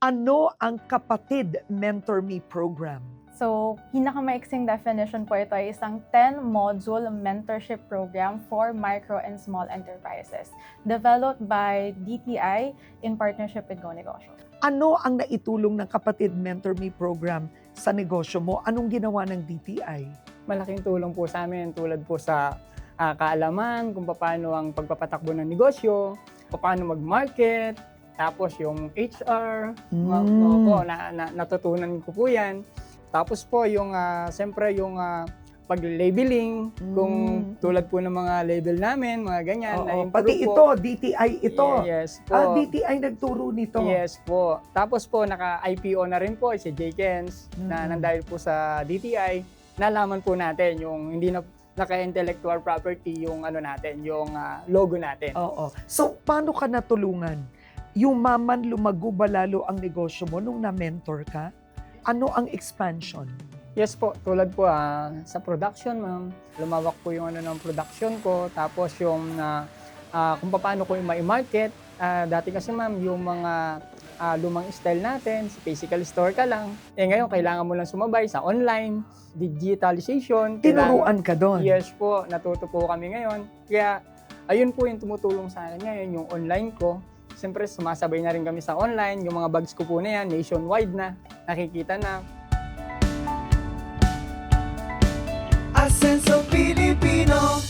Ano ang Kapatid Mentor Me program? So, pinakamaiksing definition po ito ay isang 10-module mentorship program for micro and small enterprises developed by DTI in partnership with GoNegosyo. Ano ang naitulong ng Kapatid Mentor Me program sa negosyo mo? Anong ginawa ng DTI? Malaking tulong po sa amin tulad po sa kaalaman kung paano ang pagpapatakbo ng negosyo, paano mag-market, tapos yung HR, natutunan ko po yan. Tapos po yung siyempre yung pag-labeling, kung tulad po ng mga label namin, mga ganyan. Oo, pati ito, DTI ito. Yes po. DTI nagturo nito. Yes po. Tapos po, naka-IPO na rin po si J-Kens na nandahil po sa DTI. Nalaman po natin yung hindi na naka-intellectual property yung ano natin, yung logo natin. Oo. So, paano ka natulungan? Yumaman, lumago ba lalo ang negosyo mo nung na-mentor ka? Ano ang expansion? Yes po, tulad po sa production, ma'am. Lumawak po yung ano ng production ko. Tapos yung kung paano ko yung ma-market. Dati kasi ma'am, yung mga lumang style natin, sa physical store ka lang. Ngayon, kailangan mo lang sumabay sa online, digitalization. Tinuruan ka doon? Yes po, natuto po kami ngayon. Kaya, ayun po yung tumutulong sa akin ngayon, yung online ko. Siyempre, sumasabay na rin kami sa online. Yung mga bags ko po na yan, nationwide na. Nakikita na. A sense of Filipino.